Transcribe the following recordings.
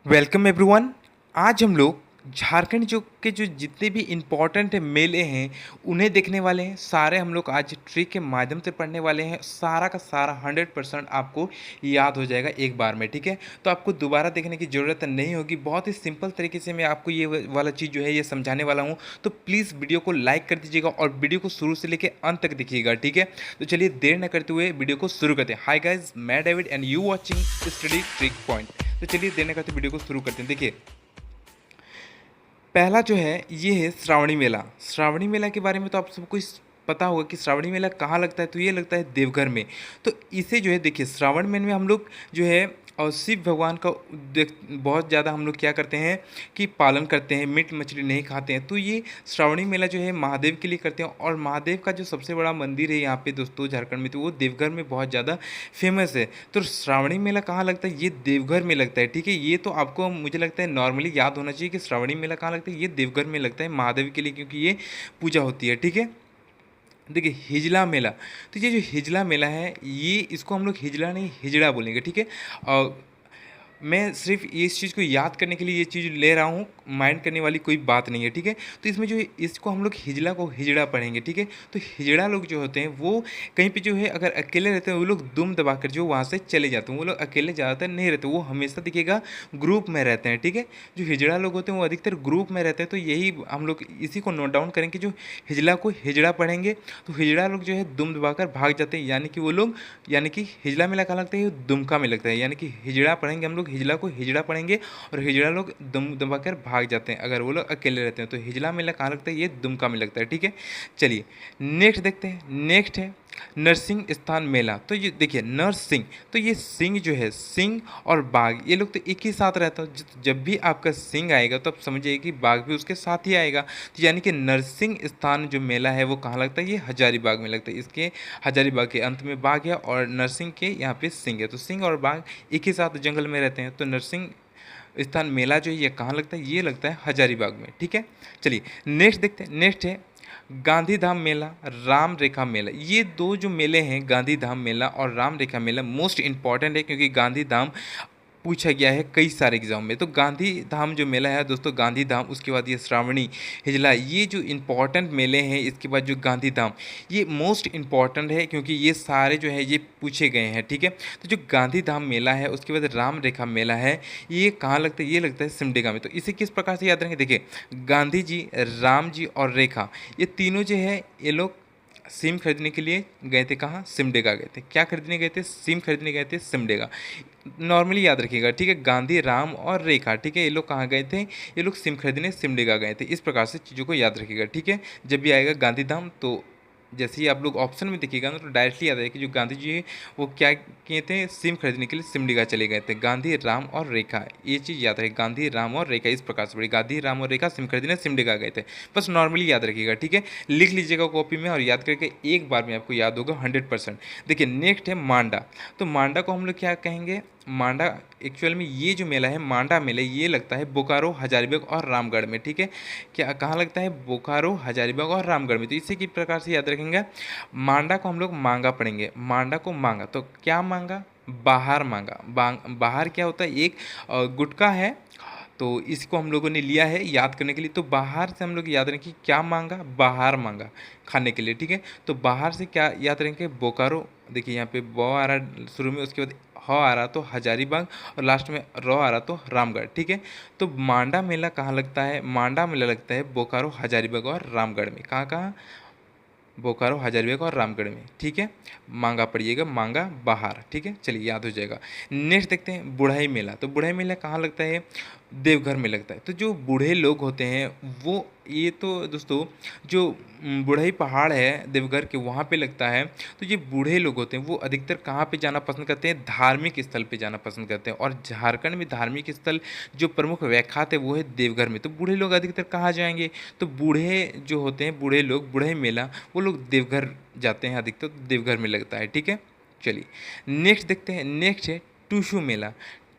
Welcome everyone. आज हम लोग झारखंड जो जितने भी इम्पोर्टेंट मेले हैं उन्हें देखने वाले हैं। सारे हम लोग आज ट्रिक के माध्यम से पढ़ने वाले हैं। सारा का सारा 100% आपको याद हो जाएगा एक बार में। ठीक है, तो आपको दोबारा देखने की ज़रूरत नहीं होगी। बहुत ही सिंपल तरीके से मैं आपको ये वाला चीज़ जो है ये समझाने वाला हूँ। तो प्लीज़ वीडियो को लाइक कर दीजिएगा और वीडियो को शुरू से लेकर अंत तक देखिएगा। ठीक है, तो चलिए देर न करते हुए वीडियो को शुरू करते हैं। हाय गाइज, मैं David and you watching study trick point. तो चलिए देर न करते वीडियो को शुरू करते हैं। देखिए, पहला जो है ये है श्रावणी मेला। श्रावणी मेला के बारे में तो आप सबको पता होगा कि श्रावणी मेला कहाँ लगता है। तो ये लगता है देवघर में। तो इसे जो है देखिए, श्रावण महीने में हम लोग जो है और शिव भगवान का बहुत ज़्यादा हम लोग क्या करते हैं कि पालन करते हैं, मीट मछली नहीं खाते हैं। तो ये श्रावणी मेला जो है महादेव के लिए करते हैं। और महादेव का जो सबसे बड़ा मंदिर है यहाँ पे दोस्तों झारखंड में, तो वो देवघर में बहुत ज़्यादा फेमस है। तो श्रावणी मेला कहाँ लगता है? ये देवघर में लगता है। ठीक है, ये तो आपको मुझे लगता है नॉर्मली याद होना चाहिए कि श्रावणी मेला कहाँ लगता है। ये देवघर में लगता है महादेव के लिए, क्योंकि ये पूजा होती है। ठीक है, देखिए हिजला मेला। तो ये जो हिजला मेला है, ये इसको हम लोग हिजला नहीं हिजड़ा बोलेंगे। ठीक है, और मैं सिर्फ इस चीज़ को याद करने के लिए ये चीज़ ले रहा हूँ, माइंड करने वाली कोई बात नहीं है। ठीक है, तो इसमें जो है इसको हम लोग हिजला को हिजड़ा पढ़ेंगे। ठीक है, तो हिजड़ा लोग जो होते हैं वो कहीं पे जो है अगर अकेले रहते हैं वो लोग दुम दबाकर जो वहाँ से चले जाते हैं। वो लोग अकेले ज़्यादातर नहीं रहते, वो हमेशा दिखेगा ग्रुप में रहते हैं। ठीक है, जो हिजड़ा लोग होते हैं वो अधिकतर ग्रुप में रहते हैं। तो यही हम लोग इसी को नोट डाउन करेंगे, जो हिजला को हिजड़ा पढ़ेंगे। तो हिजड़ा लोग जो है दुम दबाकर भाग जाते हैं, यानी कि वो लोग, यानी कि हिजला मेला कहाँ लगता है? ये दुमका में लगता है। यानी कि हिजड़ा पढ़ेंगे हम लोग, हिजला को हिजड़ा पढ़ेंगे और हिजड़ा लोग दुम दबाकर भाग जाते हैं अगर वो लोग अकेले रहते हैं। तो हिजला मेला कहाँ लगता है? ये दुमका में लगता है। ठीक है, चलिए नेक्स्ट देखते हैं। नेक्स्ट है नरसिंह स्थान मेला। तो ये देखिए नरसिंह, तो ये सिंह जो है, सिंह और बाघ ये लोग तो एक ही साथ रहता है। जब भी आपका सिंह आएगा तो आप समझिए कि बाघ भी उसके साथ ही आएगा। तो यानी कि नरसिंह स्थान जो मेला है वो कहाँ लगता है? ये हजारीबाग में लगता है। इसके हजारीबाग के अंत में बाघ है और नरसिंह के यहाँ पे सिंह है। तो सिंह और बाघ एक ही साथ जंगल में रहते हैं। तो नरसिंह स्थान मेला जो है ये कहाँ लगता है? ये लगता है हजारीबाग में। ठीक है, चलिए नेक्स्ट देखते हैं। नेक्स्ट है गांधी धाम मेला, राम रेखा मेला। ये दो जो मेले हैं, गांधी धाम मेला और राम रेखा मेला, मोस्ट इंपॉर्टेंट है, क्योंकि गांधी धाम पूछा गया है कई सारे एग्जाम में। तो गांधी धाम जो मेला है दोस्तों, गांधी धाम, उसके बाद ये श्रावणी हिजला, ये जो इम्पॉर्टेंट मेले हैं। इसके बाद जो गांधी धाम, ये मोस्ट इम्पॉर्टेंट है, क्योंकि ये सारे जो है ये पूछे गए हैं। ठीक है, तो जो गांधी धाम मेला है, उसके बाद राम रेखा मेला है, ये कहाँ लगता है? ये लगता है सिमडेगा में। तो इसे किस प्रकार से याद रखेंगे? देखिए, गांधी जी, राम जी और रेखा, ये तीनों जो है ये लोग सिम खरीदने के लिए गए थे। कहाँ? सिमडेगा गए थे। क्या खरीदने गए थे? सिम खरीदने गए थे सिमडेगा। नॉर्मली याद रखिएगा। ठीक है, गांधी, राम और रेखा, ठीक है, ये लोग कहाँ गए थे? ये लोग सिम खरीदने सिमडेगा गए थे। इस प्रकार से चीज़ों को याद रखिएगा। ठीक है, जब भी आएगा गांधी धाम तो जैसे ही आप लोग ऑप्शन में देखिएगा ना, तो डायरेक्टली याद आएगा कि जो गांधी जी है वो क्या किए थे? सिम खरीदने के लिए सिमडेगा चले गए थे। गांधी, राम और रेखा, ये चीज़ याद रहे, गांधी, राम और रेखा, इस प्रकार से पढ़े। गांधी, राम और रेखा सिम खरीदने सिमडेगा गए थे। बस नॉर्मली याद रखिएगा। ठीक है, लिख लीजिएगा कॉपी में और याद करके एक बार में आपको याद होगा 100%। देखिए नेक्स्ट है मांडा। तो मांडा को हम लोग क्या कहेंगे? मांडा एक्चुअल में ये जो मेला है मांडा मेला, ये लगता है बोकारो, हजारीबाग और रामगढ़ में। ठीक है, क्या कहाँ लगता है? बोकारो, हजारीबाग और रामगढ़ में। तो इसी की प्रकार से याद रखेंगे। मांडा को हम लोग मांगा पढ़ेंगे। मांडा को मांगा, तो क्या मांगा? बाहर मांगा। बाहर क्या होता है? एक गुटखा है, तो इसको हम लोगों ने लिया है याद करने के लिए। तो बाहर से हम लोग याद रखें कि क्या मांगा? बाहर मांगा खाने के लिए। ठीक है, तो बाहर से क्या याद रखेंगे? बोकारो। देखिए यहाँ पे ब आ रहा शुरू में, उसके बाद ह आ रहा तो हजारीबाग और लास्ट में र आ रहा तो रामगढ़। ठीक है, तो मांडा मेला कहाँ लगता है? मांडा मेला लगता है बोकारो, हजारीबाग और रामगढ़ में। कहाँ कहाँ? बोकारो, हजारीबाग और रामगढ़ में। ठीक है, मांगा पढ़िएगा, मांगा बाहर। ठीक है, चलिए याद हो जाएगा। नेक्स्ट देखते हैं बुढ़ाई मेला। तो बुढ़ाई मेला कहाँ लगता है? देवघर में लगता है। तो जो बूढ़े लोग होते हैं वो, ये तो दोस्तों जो बुढ़ई पहाड़ है देवघर के, वहाँ पे लगता है। तो ये बूढ़े लोग होते हैं वो अधिकतर कहाँ पे जाना पसंद करते हैं? धार्मिक स्थल पे जाना पसंद करते हैं। और झारखंड में धार्मिक स्थल जो प्रमुख व्याख्यात है वो है देवघर में। तो बूढ़े लोग अधिकतर कहाँ जाएंगे? तो बूढ़े जो होते हैं, बूढ़े लोग, बूढ़े मेला, वो लोग देवघर जाते हैं अधिकतर। तो देवघर में लगता है। ठीक है, चलिए नेक्स्ट देखते हैं। नेक्स्ट है टूसू मेला।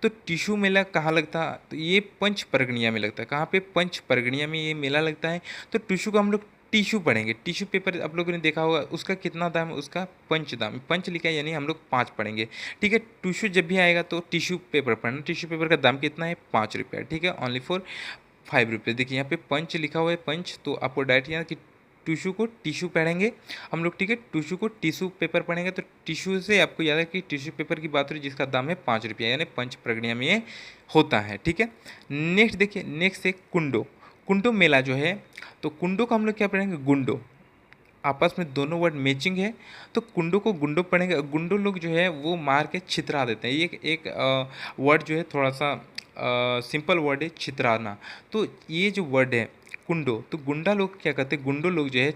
तो टिशू मेला कहाँ लगता है? तो ये पंच परगनिया में लगता है। कहाँ पे? पंच परगनिया में ये मेला लगता है। तो टूसू को हम लोग टिश्यू पढ़ेंगे। टिश्यू पेपर आप लोगों ने देखा होगा, उसका कितना दाम है, उसका पंच दाम, पंच लिखा है यानी हम लोग 5 पढ़ेंगे। ठीक है, टिश्यू जब भी आएगा तो टिश्यू पेपर पढ़ना। टिश्यू पेपर का दाम कितना है, 5 रुपया। ठीक है, ओनली फॉर 5 रुपये। देखिए यहाँ पे पंच लिखा हुआ है, पंच, तो आपको डायरेक्ट यहाँ कि टिश्यू को टिश्यू पढ़ेंगे हम लोग। ठीक है, टिश्यू को टिश्यू पेपर पढ़ेंगे, तो टिश्यू से आपको याद है कि टिश्यू पेपर की बात हो रही जिसका दाम है 5 रुपया, यानी पंच प्रगणिया में ये होता है। ठीक है, नेक्स्ट देखिए, नेक्स्ट है कुंडो। कुंडो मेला जो है, तो कुंडो को हम लोग क्या पढ़ेंगे, गुंडो। आपस में दोनों वर्ड मैचिंग है, तो कुंडो को गुंडो पढ़ेंगे। गुंडो लोग जो है वो मार के छितरा देते हैं। ये एक वर्ड जो है थोड़ा सा सिंपल वर्ड है, छितराना। तो ये जो वर्ड है कुंडो, तो गुंडा लोग क्या करते हैं, गुंडो लोग जो है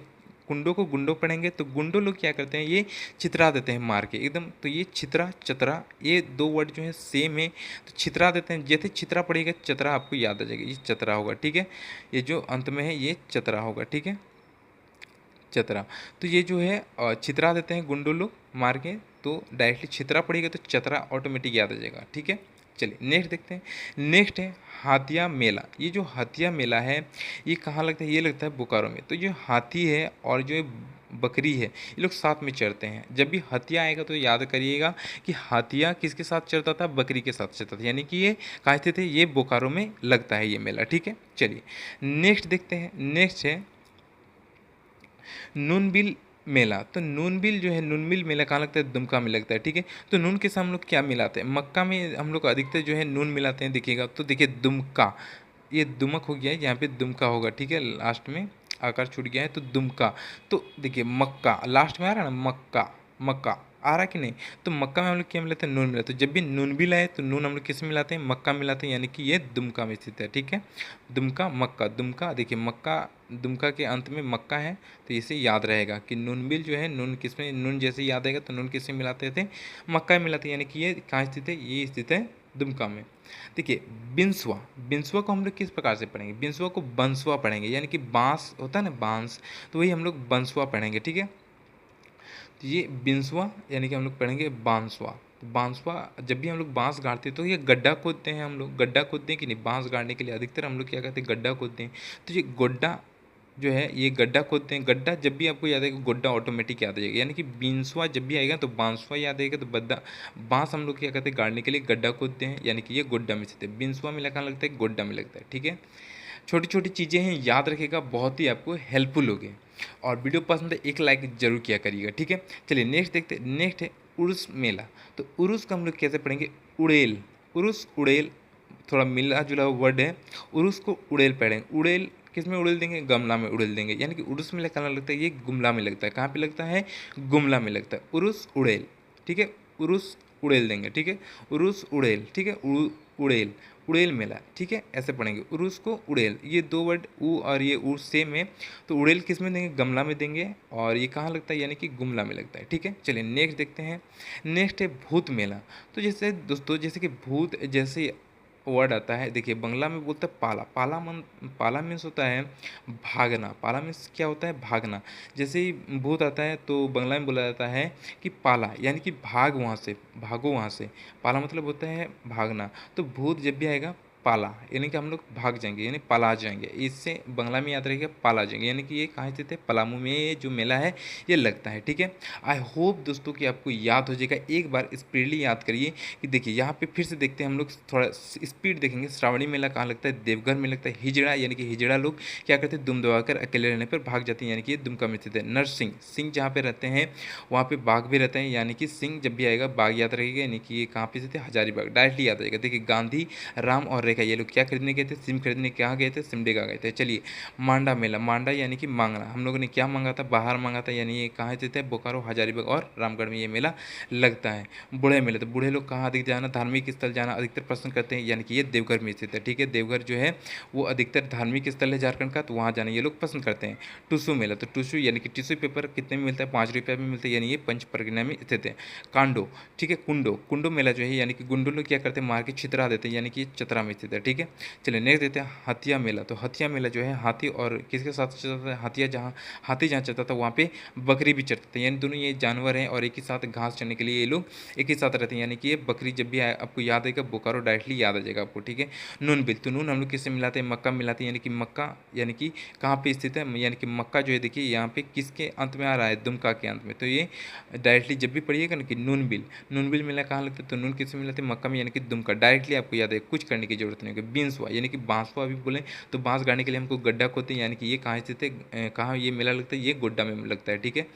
कुंडो को गुंडो पढ़ेंगे, तो गुंडो लोग क्या करते हैं, ये छितरा देते हैं मार के एकदम। तो ये छितरा चतरा, ये दो वर्ड जो है सेम है, तो छितरा देते हैं। जैसे छितरा पड़ेगा चतरा आपको याद आ जाएगा, ये चतरा होगा। ठीक है, ये जो अंत में है ये चतरा होगा। ठीक है, चतरा। तो ये जो है छितरा देते हैं गुंडो लोग मार के, तो डायरेक्टली छितरा पड़ेगा तो चतरा ऑटोमेटिक याद आ जाएगा। ठीक है, चलिए नेक्स्ट देखते हैं। नेक्स्ट है हाथिया मेला। ये जो हाथिया मेला है ये कहाँ लगता है, ये लगता है बोकारो में। तो जो हाथी है और जो बकरी है ये लोग साथ में चढ़ते हैं। जब भी हाथिया आएगा तो याद करिएगा कि हाथिया किसके साथ चढ़ता था, बकरी के साथ चढ़ता था, यानी कि ये कहाँ स्थित है, ये बोकारो में लगता है ये मेला। ठीक है, चलिए नेक्स्ट देखते हैं। नेक्स्ट है नूनबिल मेला। तो नूनबिल जो है, नूनबिल मेला कहाँ लगता है, दुमका में लगता है। ठीक है, तो नून के साथ हम लोग क्या मिलाते हैं, मक्का में हम लोग अधिकतर जो है नून मिलाते हैं, देखिएगा। तो देखिए दुमका, ये दुमक हो गया है, यहाँ पे दुमका होगा। ठीक है, लास्ट में आकार छूट गया है तो दुमका। तो देखिए मक्का लास्ट में आ रहा है ना, मक्का, मक्का आ रहा कि नहीं। तो मक्का में हम लोग क्या मिलाते हैं, नून मिलाते हैं। जब भी नून भी लाए तो नून हम लोग किस में मिलाते हैं, मक्का मिलाते हैं, यानी कि ये दुमका में स्थित है। ठीक है, दुमका मक्का, दुमका देखिए मक्का, दुमका के अंत में मक्का है, तो इसे याद रहेगा कि नूनबिल जो है, नून किस में, नून जैसे याद आएगा तो नून किस में मिलाते थे, मक्का में मिलाते हैं, यानी कि ये कहाँ स्थित है, ये स्थित है दुमका में। देखिए बिंसुआ, बिंसुआ को हम लोग किस प्रकार से पढ़ेंगे, बिंसुआ को बंसुआ पढ़ेंगे, यानी कि बांस होता है ना, बांस, तो वही हम लोग बंसुआ पढ़ेंगे। ठीक है, तो ये बिंसुआ यानी कि हम लोग पढ़ेंगे बांसुआ। तो बांसुआ, जब भी हम लोग बांस गाड़ते हैं तो ये गड्ढा खोदते हैं, हम लोग गड्ढा खोदते हैं कि नहीं, बांस गाड़ने के लिए अधिकतर हम लोग क्या करते हैं, गड्ढा खोदते हैं। तो ये गोड्डा जो है ये गड्ढा खोदते हैं। गड्ढा जब भी आपको याद आएगा गोड्डा ऑटोमेटिक याद आ जाएगा, यानी कि बिंसुआ जब भी आएगा तो बांसुआ याद आएगा। तो बद्दा बांस हम लोग क्या करते हैं, गाड़ने के लिए गड्ढा खोदते हैं, यानी कि ये गोड्डा में स्थित है। बिंसुआ में लगा लगता है, गोड्डा में लगता है। ठीक है, छोटी छोटी चीज़ें हैं, याद रखेगा, बहुत ही आपको हेल्पफुल होगी। और वीडियो पसंद है एक लाइक जरूर किया करिएगा। ठीक है, चलिए नेक्स्ट देखते हैं। नेक्स्ट है उर्स मेला। तो उर्स का हम लोग कैसे पढ़ेंगे, उड़ेल, उर्स उड़ेल, थोड़ा मिला जुला वर्ड है। उर्स को उड़ेल पढ़ेंगे। उड़ेल किस में उड़ेल देंगे, गमला में उड़ेल देंगे, यानी कि उर्स में कहाँ लगता है, ये गुमला में लगता है। कहाँ पे लगता है, गुमला में लगता है, उर्स उड़ेल। ठीक है, उर्स उड़ेल देंगे। ठीक है, उर्स उड़ेल। ठीक है, उड़ेल, उड़ेल मेला। ठीक है, ऐसे पढ़ेंगे, उर्स को उड़ेल, ये दो वर्ड उ और ये उ सेम है, तो उड़ेल किस में देंगे, गमला में देंगे, और ये कहाँ लगता है, यानी कि गुमला में लगता है। ठीक है, चलिए नेक्स्ट देखते हैं। नेक्स्ट है भूत मेला। तो जैसे दोस्तों, जैसे कि भूत जैसे वर्ड आता है, देखिए बंगला में बोलते हैं पाला, पाला मीन्स होता है भागना। पाला मीन्स क्या होता है, भागना। जैसे ही भूत आता है तो बंगला में बोला जाता है कि पाला, यानी कि भाग वहाँ से, भागो वहाँ से। पाला मतलब होता है भागना। तो भूत जब भी आएगा पाला, यानी कि हम लोग भाग जाएंगे, यानी पला जाएंगे। इससे बंगला में याद रहेगा पाला जाएंगे, यानी कि ये कहाँ स्थित है, पलामू में ये जो मेला है ये लगता है। ठीक है, आई होप दोस्तों कि आपको याद हो जाएगा। एक बार स्पीडली याद करिए कि देखिए यहाँ पे फिर से देखते हैं हम लोग, थोड़ा स्पीड देखेंगे। श्रावणी मेला कहाँ लगता है, देवघर में लगता है। हिजड़ा, यानी कि हिजड़ा लोग क्या करते हैं, दुम दबाकर अकेले रहने पर भाग जाते हैं, यानी कि ये दुमका में स्थित है। नरसिंह, सिंह जहाँ पे रहते हैं वहाँ पे बाघ भी रहते हैं, यानी कि सिंह जब भी आएगा बाघ याद रहेगा, यानी कि ये कहाँ पे स्थित है, हजारीबाग, डायरेक्टली याद आएगा। देखिए गांधी, राम और रेखा, ये लोग क्या खरीदने गए थे, सिम खरीदने कहाँ गए थे, सिमडेगा गए थे। चलिए मांडा मेला, मांडा यानी कि मांगना, हम लोगों ने क्या मांगा था, बाहर मांगा था, यानी ये कहाँ स्थित है, बोकारो, हजारीबाग और रामगढ़ में ये मेला लगता है। बूढ़े मेला, तो बूढ़े लोग कहाँ अधिक जाना, धार्मिक स्थल जाना अधिकतर पसंद करते हैं, यानी कि ये देवघर में स्थित है। ठीक है, देवघर जो है वो अधिकतर धार्मिक स्थल है झारखंड का, तो वहाँ जाना ये लोग पसंद करते हैं। टुसू मेला, तो टुसू यानी कि टिश्यू पेपर कितने में मिलता है, 5 रुपये में मिलता है, यानी ये पंच परगना में स्थित है। कांडो, ठीक है, कुंडो, कुंडो मेला जो है, यानी कि गुंडो लोग क्या करते हैं, मार के छितरा देते हैं, यानी कि चतरा में स्थित है, ठीक है। चलिए नेक्स्ट देखते हैं हथिया मेला। तो हथिया मेला जो है हाथी और किसके साथ चलता था, हाथी जहाँ चलता था वहाँ पे बकरी भी चढ़ती थी, यानी दोनों ये जानवर हैं और एक ही साथ घास चढ़ने के लिए ये लोग एक ही साथ रहते हैं, यानी कि ये बकरी जब भी आए आपको याद आएगा बोकारो डायरेक्टली याद आ जाएगा आपको, ठीक है। नून बिल, तो नून हम लोग किससे मिलाते हैं, मक्का मिलाते हैं, यानी कि मक्का यानी कि कहाँ पे स्थित है, यानी कि मक्का जो है देखिए यहाँ पे किसके अंत में आ रहा है, दुमका के अंत में। तो ये डायरेक्टली जब भी पढ़िएगा ना कि नून बिल मिला कहाँ लगता है, तो नून किससे मिलाते हैं, मक्का में, यानी कि दुमका। डायरेक्टली आपको याद है, कुछ करने की जरूरत नहीं होगी। बींसवा यानी कि बांसवा भी बोले तो बांस गाड़ने के लिए हमको गड्ढा खोदते हैं, यानी कि ये कहाँ स्थित है, कहाँ ये मेला लगता है, ये गोड्डा में लगता है, ठीक है।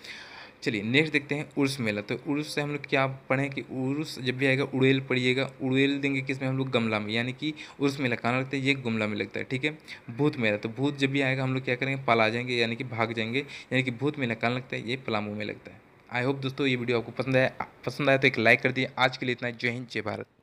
चलिए नेक्स्ट देखते हैं उर्स मेला। तो उर्स से हम लोग क्या पढ़ें कि उर्स जब भी आएगा उड़ेल पढ़िएगा, उड़ेल देंगे किस में, हम लोग गमला में, यानी कि उर्स मेला कहाँ लगता है, ये गमला में लगता है, ठीक है। भूत मेला, तो भूत जब भी आएगा हम लोग क्या करेंगे, पला जाएंगे, यानी कि भाग जाएंगे, यानी कि भूत मेला कहाँ लगता है, ये पलामू में लगता है। आई होप दोस्तों ये वीडियो आपको पसंद आया तो एक लाइक कर दिए। आज के लिए इतना ही। जय हिंद जय भारत।